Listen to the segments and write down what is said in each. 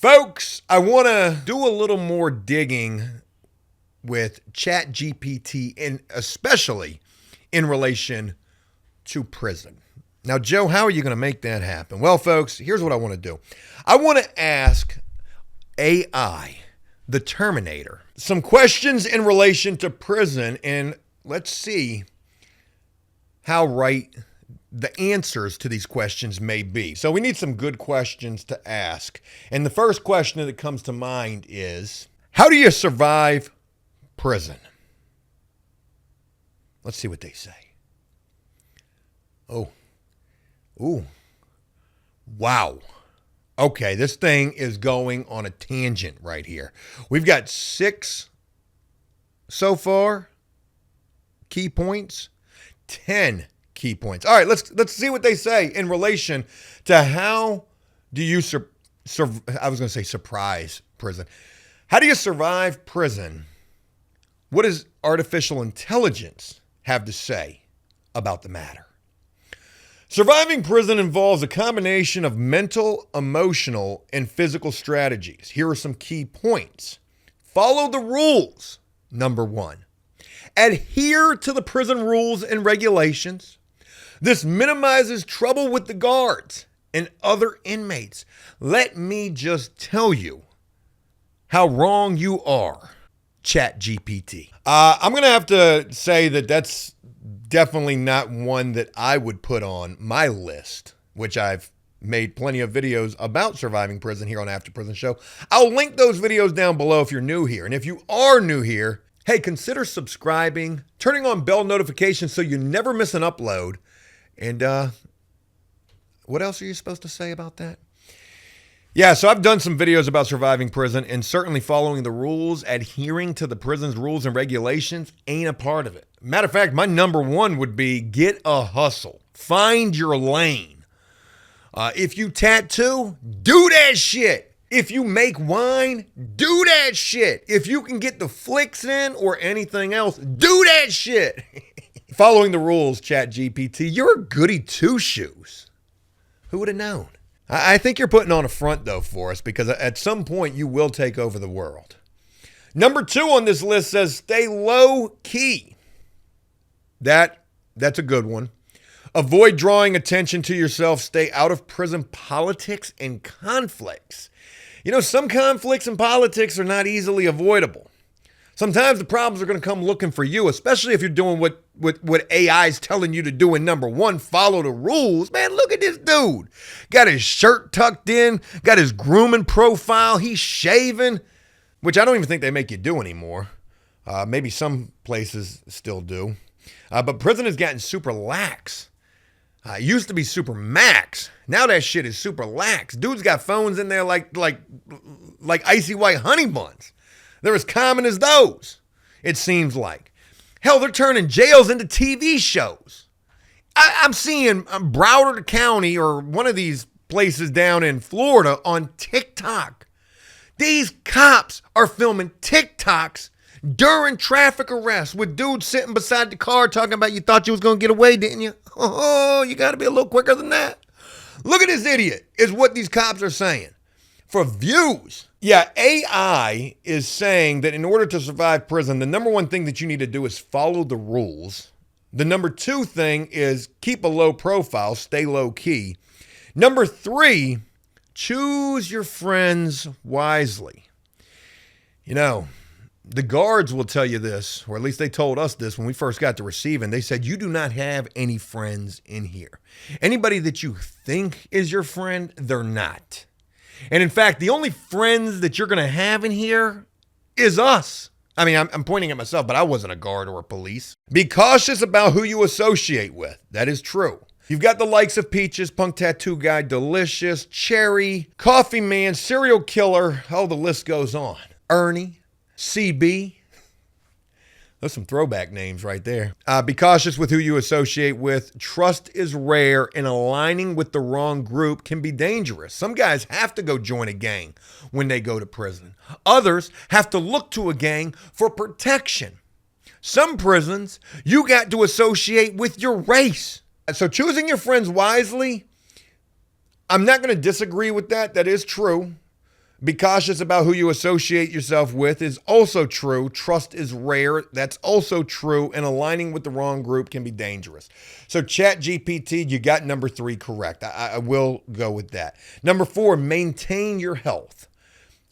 Folks, I want to do a little more digging with ChatGPT, and especially in relation to prison. Now, Joe, how are you going to make that happen? Well, folks, here's what I want to do. I want to ask AI, the Terminator, some questions in relation to prison, and let's see how right the answers to these questions may be. So we need some good questions to ask. And the first question that comes to mind is, how do you survive prison? Let's see what they say. Ooh. Wow. Okay, this thing is going on a tangent right here. We've got 6 so far key points, 10 key points. All right, let's see what they say in relation to how do you surprise prison. How do you survive prison? What does artificial intelligence have to say about the matter? Surviving prison involves a combination of mental, emotional, and physical strategies. Here are some key points. Follow the rules, number 1. Adhere to the prison rules and regulations. This minimizes trouble with the guards and other inmates. Let me just tell you how wrong you are, ChatGPT. I'm going to have to say that that's definitely not one that I would put on my list, which I've made plenty of videos about surviving prison here on AfterPrisonShow. I'll link those videos down below if you're new here. And if you are new here, hey, consider subscribing, turning on bell notifications so you never miss an upload. And what else are you supposed to say about that? Yeah, so I've done some videos about surviving prison, and certainly following the rules, adhering to the prison's rules and regulations ain't a part of it. Matter of fact, my number 1 would be get a hustle. Find your lane. If you tattoo, do that shit. If you make wine, do that shit. If you can get the flicks in or anything else, do that shit. Following the rules, ChatGPT, you're a goody two-shoes. Who would have known? I think you're putting on a front, though, for us, because at some point you will take over the world. Number 2 on this list says stay low key. That's a good one. Avoid drawing attention to yourself. Stay out of prison politics and conflicts. You know, some conflicts and politics are not easily avoidable. Sometimes the problems are going to come looking for you, especially if you're doing what AI is telling you to do in number 1, follow the rules. Man, look at this dude. Got his shirt tucked in, got his grooming profile, he's shaving, which I don't even think they make you do anymore. Maybe some places still do. But prison has gotten super lax. It used to be super max. Now that shit is super lax. Dude's got phones in there like icy white honey buns. They're as common as those, it seems like. Hell, they're turning jails into TV shows. I'm seeing Broward County or one of these places down in Florida on TikTok. These cops are filming TikToks during traffic arrests with dudes sitting beside the car talking about you thought you was going to get away, didn't you? Oh, you got to be a little quicker than that. Look at this idiot, is what these cops are saying. For views. Yeah, AI is saying that in order to survive prison, the number 1 thing that you need to do is follow the rules. The number 2 thing is keep a low profile, stay low key. Number 3, choose your friends wisely. You know, the guards will tell you this, or at least they told us this when we first got to receiving. They said, you do not have any friends in here. Anybody that you think is your friend, they're not. And in fact, the only friends that you're going to have in here is us. I mean, I'm pointing at myself, but I wasn't a guard or a police. Be cautious about who you associate with. That is true. You've got the likes of Peaches, Punk Tattoo Guy, Delicious, Cherry, Coffee Man, Serial Killer. Oh, the list goes on. Ernie, CB. Those are some throwback names right there. Be cautious with who you associate with. Trust is rare, and aligning with the wrong group can be dangerous. Some guys have to go join a gang when they go to prison. Others have to look to a gang for protection. Some prisons, you got to associate with your race. So choosing your friends wisely, I'm not going to disagree with that. That is true. Be cautious about who you associate yourself with is also true. Trust is rare. That's also true. And aligning with the wrong group can be dangerous. So ChatGPT, you got number 3 correct. I will go with that. Number 4, maintain your health.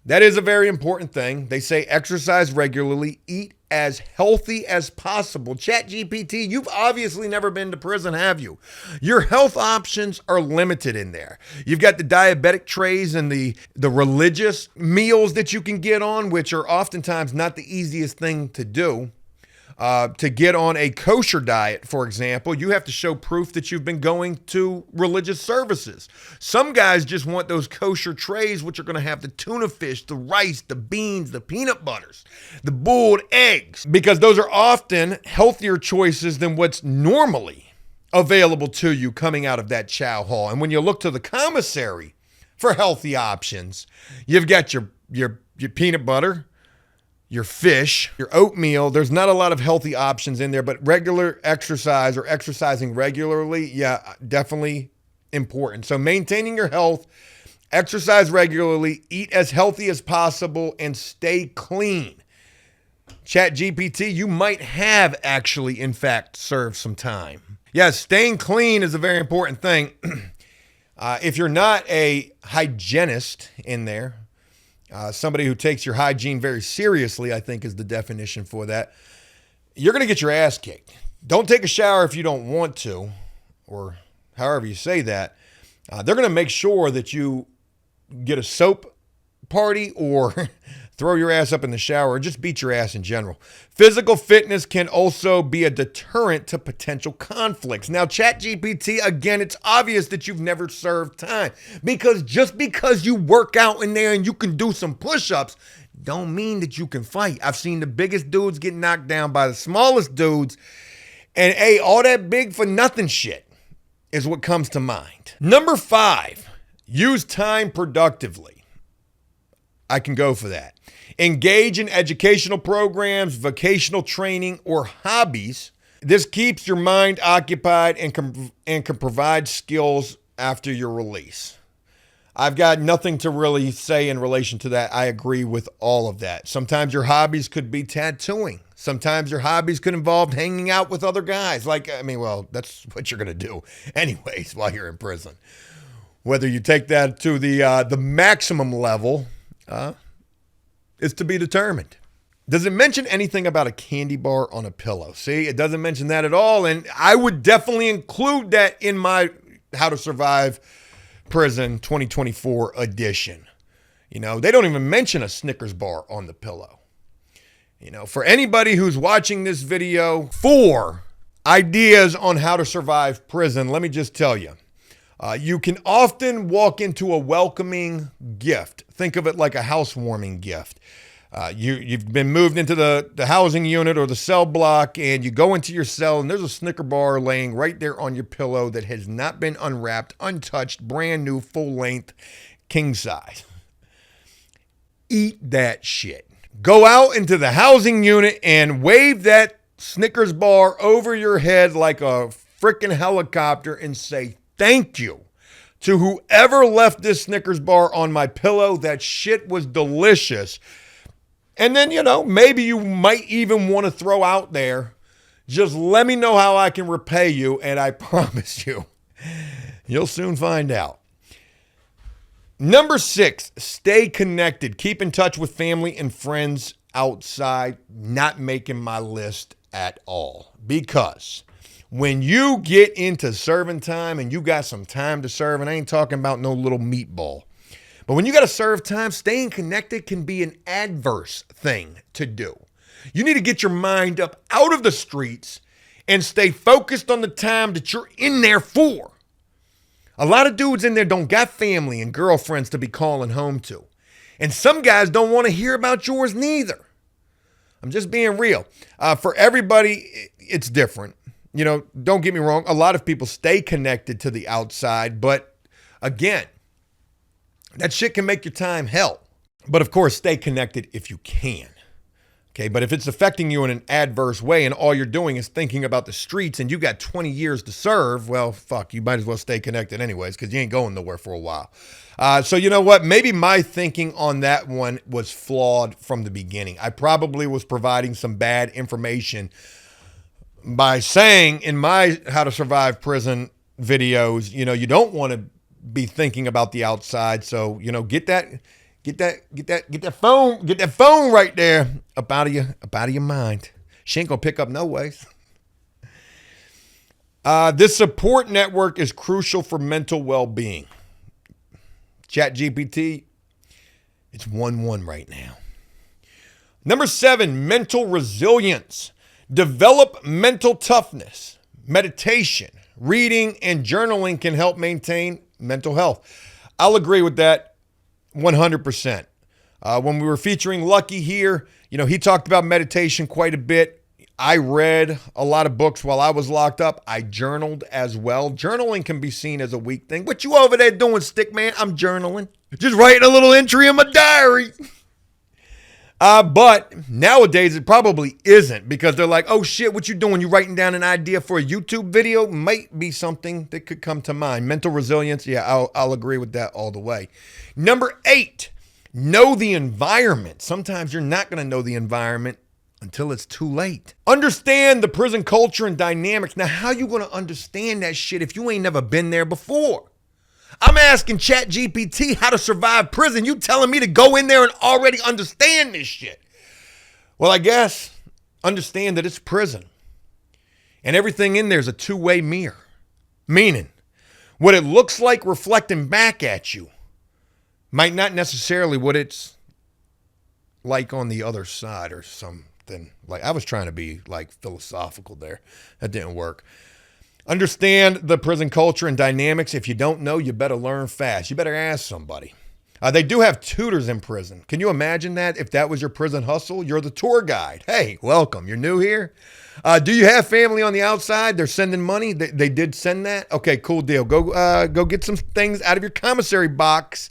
That is a very important thing. They say exercise regularly, eat as healthy as possible. ChatGPT, you've obviously never been to prison, have you? Your health options are limited in there. You've got the diabetic trays and the religious meals that you can get on, which are oftentimes not the easiest thing to do. To get on a kosher diet, for example, you have to show proof that you've been going to religious services. Some guys just want those kosher trays, which are going to have the tuna fish, the rice, the beans, the peanut butters, the boiled eggs, because those are often healthier choices than what's normally available to you coming out of that chow hall. And when you look to the commissary for healthy options, you've got your peanut butter, your fish, your oatmeal. There's not a lot of healthy options in there, but regular exercise or exercising regularly, yeah, definitely important. So maintaining your health, exercise regularly, eat as healthy as possible, and stay clean. ChatGPT, you might have actually, in fact, served some time. Yes, staying clean is a very important thing. If you're not a hygienist in there, somebody who takes your hygiene very seriously, I think is the definition for that, you're going to get your ass kicked. Don't take a shower if you don't want to, or however you say that. They're going to make sure that you get a soap party or throw your ass up in the shower or just beat your ass in general. Physical fitness can also be a deterrent to potential conflicts. Now, ChatGPT, again, it's obvious that you've never served time, because just because you work out in there and you can do some push-ups don't mean that you can fight. I've seen the biggest dudes get knocked down by the smallest dudes. And hey, all that big for nothing shit is what comes to mind. Number 5, use time productively. I can go for that. Engage in educational programs, vocational training, or hobbies. This keeps your mind occupied and can provide skills after your release. I've got nothing to really say in relation to that. I agree with all of that. Sometimes your hobbies could be tattooing. Sometimes your hobbies could involve hanging out with other guys. That's what you're going to do anyways while you're in prison. Whether you take that to the maximum level, is to be determined. Does it mention anything about a candy bar on a pillow? See, it doesn't mention that at all. And I would definitely include that in my How to Survive Prison 2024 edition. They don't even mention a Snickers bar on the pillow. For anybody who's watching this video for ideas on how to survive prison, let me just tell you. You can often walk into a welcoming gift. Think of it like a housewarming gift. You've been moved into the housing unit or the cell block, and you go into your cell, and there's a Snicker bar laying right there on your pillow that has not been unwrapped, untouched, brand new, full length, king size. Eat that shit. Go out into the housing unit and wave that Snickers bar over your head like a freaking helicopter and say, "Thank you to whoever left this Snickers bar on my pillow. That shit was delicious." And then, maybe you might even want to throw out there, "Just let me know how I can repay you." And I promise you'll soon find out. Number 6, stay connected. Keep in touch with family and friends outside. Not making my list at all, because when you get into serving time and you got some time to serve, and I ain't talking about no little meatball, but when you got to serve time, staying connected can be an adverse thing to do. You need to get your mind up out of the streets and stay focused on the time that you're in there for. A lot of dudes in there don't got family and girlfriends to be calling home to. And some guys don't want to hear about yours neither. I'm just being real. For everybody, it's different. Don't get me wrong. A lot of people stay connected to the outside, but again, that shit can make your time hell. But of course, stay connected if you can. Okay, but if it's affecting you in an adverse way and all you're doing is thinking about the streets and you got 20 years to serve, well, fuck, you might as well stay connected anyways because you ain't going nowhere for a while. So you know what? Maybe my thinking on that one was flawed from the beginning. I probably was providing some bad information by saying in my How to Survive Prison videos, you don't want to be thinking about the outside. So, get that phone right there up out of your mind. She ain't gonna pick up no ways. This support network is crucial for mental well-being. ChatGPT, it's 1-1 right now. Number 7, mental resilience. Develop mental toughness. Meditation, reading, and journaling can help maintain mental health. I'll agree with that 100%. When we were featuring Lucky here, he talked about meditation quite a bit. I read a lot of books while I was locked up. I journaled as well. Journaling can be seen as a weak thing. What you over there doing, stick man? I'm journaling. Just writing a little entry in my diary. But nowadays it probably isn't because they're like, oh shit, what you doing? You writing down an idea for a YouTube video? Might be something that could come to mind. Mental resilience. Yeah, I'll agree with that all the way. Number 8, know the environment. Sometimes you're not going to know the environment until it's too late. Understand the prison culture and dynamics. Now, how you going to understand that shit if you ain't never been there before? I'm asking ChatGPT how to survive prison. You telling me to go in there and already understand this shit. Well, I guess understand that it's prison. And everything in there is a two-way mirror. Meaning, what it looks like reflecting back at you might not necessarily what it's like on the other side or something. Like I was trying to be like philosophical there. That didn't work. Understand the prison culture and dynamics. If you don't know, you better learn fast. You better ask somebody. They do have tutors in prison. Can you imagine that? If that was your prison hustle, you're the tour guide. Hey, welcome. You're new here. Do you have family on the outside? They're sending money. They did send that. Okay, cool deal. Go get some things out of your commissary box.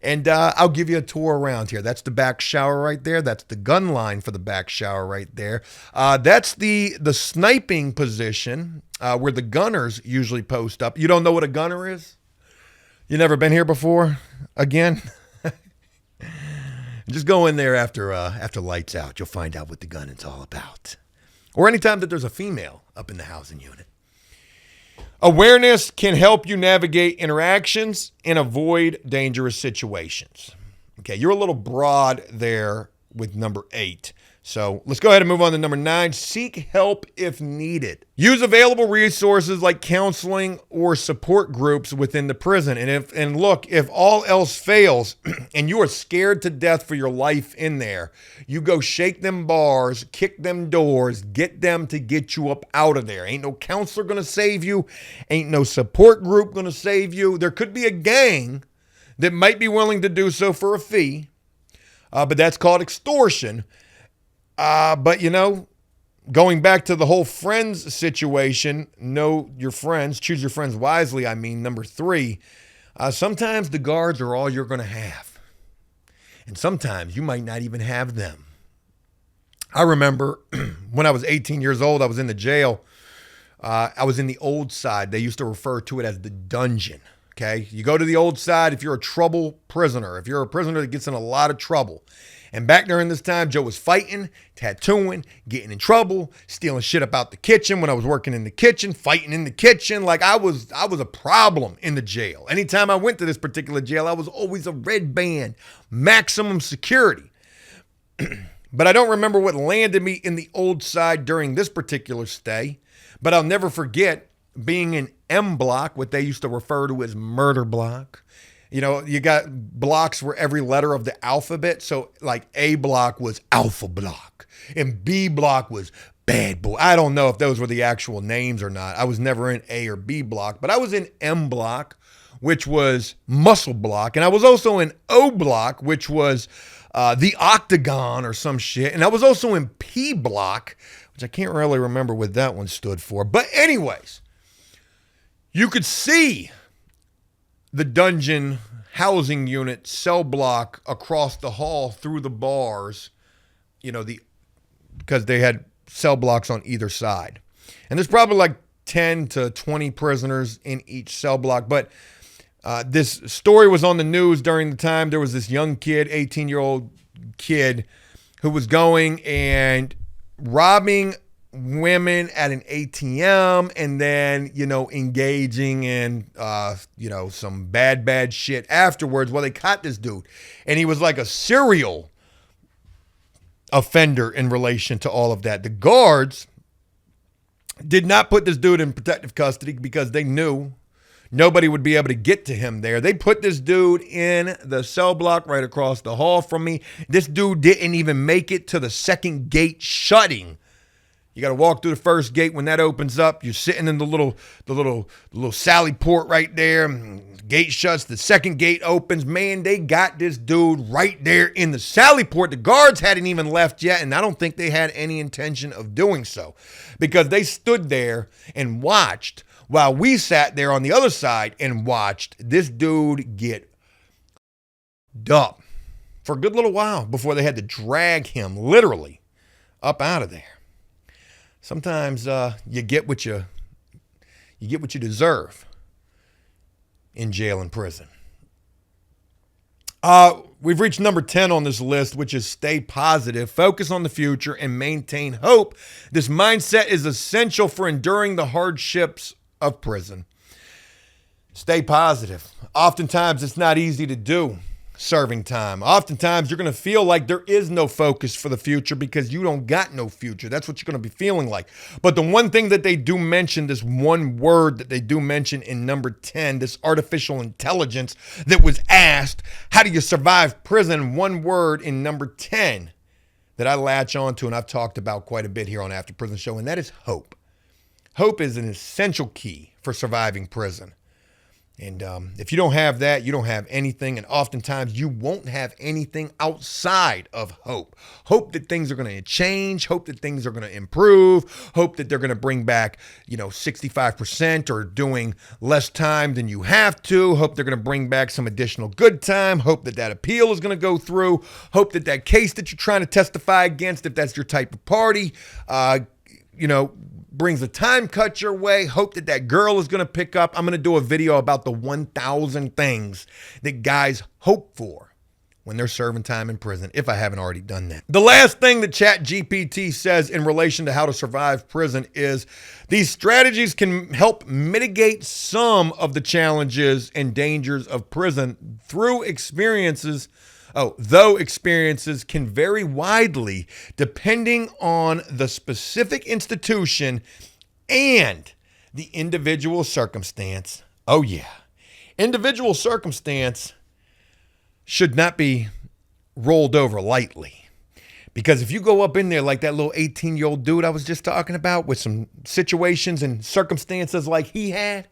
And I'll give you a tour around here. That's the back shower right there. That's the gun line for the back shower right there. That's the sniping position where the gunners usually post up. You don't know what a gunner is? You never been here before? Again? Just go in there after lights out. You'll find out what the gun is all about. Or anytime that there's a female up in the housing unit. Awareness can help you navigate interactions and avoid dangerous situations. Okay, you're a little broad there with number 8. So let's go ahead and move on to number 9. Seek help if needed. Use available resources like counseling or support groups within the prison. And look, if all else fails and you are scared to death for your life in there, you go shake them bars, kick them doors, get them to get you up out of there. Ain't no counselor going to save you. Ain't no support group going to save you. There could be a gang that might be willing to do so for a fee, but that's called extortion. But going back to the whole friends situation, know your friends, choose your friends wisely. I mean, number 3, sometimes the guards are all you're going to have. And sometimes you might not even have them. I remember when I was 18 years old, I was in the jail. I was in the old side. They used to refer to it as the dungeon. Okay. You go to the old side if you're a trouble prisoner, if you're a prisoner that gets in a lot of trouble. And back during this time, Joe was fighting, tattooing, getting in trouble, stealing shit about the kitchen when I was working in the kitchen, fighting in the kitchen. Like I was a problem in the jail. Anytime I went to this particular jail, I was always a red band, maximum security. But I don't remember what landed me in the old side during this particular stay. But I'll never forget being in M block, what they used to refer to as murder block. You got blocks where every letter of the alphabet. So like A block was alpha block and B block was bad boy. I don't know if those were the actual names or not. I was never in A or B block, but I was in M block, which was muscle block. And I was also in O block, which was the octagon or some shit. And I was also in P block, which I can't really remember what that one stood for. But anyways, you could see the dungeon housing unit cell block across the hall through the bars, the because they had cell blocks on either side. And there's probably like 10 to 20 prisoners in each cell block. But this story was on the news during the time. There was this young kid, 18-year-old kid, who was going and robbing women at an ATM and then, engaging in, some bad shit afterwards. Well, they caught this dude, and he was like a serial offender in relation to all of that. The guards did not put this dude in protective custody because they knew nobody would be able to get to him there. They put this dude in the cell block right across the hall from me. This dude didn't even make it to the second gate shutting. You got to walk through the first gate. When that opens up, you're sitting in the little sally port right there. Gate shuts. The second gate opens. Man, they got this dude right there in the sally port. The guards hadn't even left yet, and I don't think they had any intention of doing so because they stood there and watched while we sat there on the other side and watched this dude get up for a good little while before they had to drag him literally up out of there. Sometimes you get what you deserve in jail and prison. We've reached number 10 on this list, which is stay positive, focus on the future, and maintain hope. This mindset is essential for enduring the hardships of prison. Stay positive. Oftentimes, it's not easy to do. Serving time. Oftentimes, you're going to feel like there is no focus for the future because you don't got no future. That's what you're going to be feeling like. But the one thing that they do mention, this one word that they do mention in number 10, this artificial intelligence that was asked, how do you survive prison? One word in number 10 that I latch on to and I've talked about quite a bit here on After Prison Show, and that is hope. Hope is an essential key for surviving prison. And if you don't have that, you don't have anything. And oftentimes you won't have anything outside of hope. Hope that things are going to change. Hope that things are going to improve. Hope that they're going to bring back, 65% or doing less time than you have to. Hope they're going to bring back some additional good time. Hope that that appeal is going to go through. Hope that that case that you're trying to testify against, if that's your type of party, brings a time cut your way. Hope that that girl is going to pick up. I'm going to do a video about the 1,000 things that guys hope for when they're serving time in prison, if I haven't already done that. The last thing that ChatGPT says in relation to how to survive prison is these strategies can help mitigate some of the challenges and dangers of prison through experiences. Though experiences can vary widely depending on the specific institution and the individual circumstance. Oh, yeah. Individual circumstance should not be rolled over lightly. Because if you go up in there like that little 18-year-old dude I was just talking about with some situations and circumstances like he had,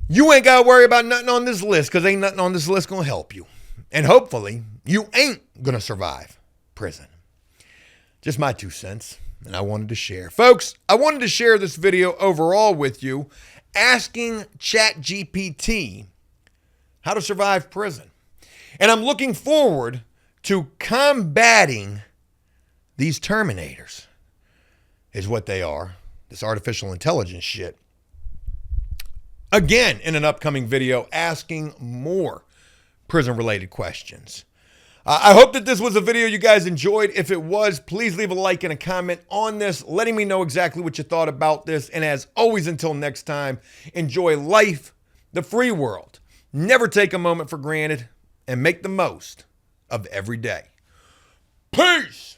you ain't got to worry about nothing on this list because ain't nothing on this list going to help you. And hopefully, you ain't going to survive prison. Just my 2 cents, and I wanted to share. Folks, I wanted to share this video overall with you, asking ChatGPT how to survive prison. And I'm looking forward to combating these Terminators, is what they are, this artificial intelligence shit. Again, in an upcoming video, asking more prison-related questions. I hope that this was a video you guys enjoyed. If it was, please leave a like and a comment on this, letting me know exactly what you thought about this. And as always, until next time, enjoy life, the free world. Never take a moment for granted and make the most of every day. Peace!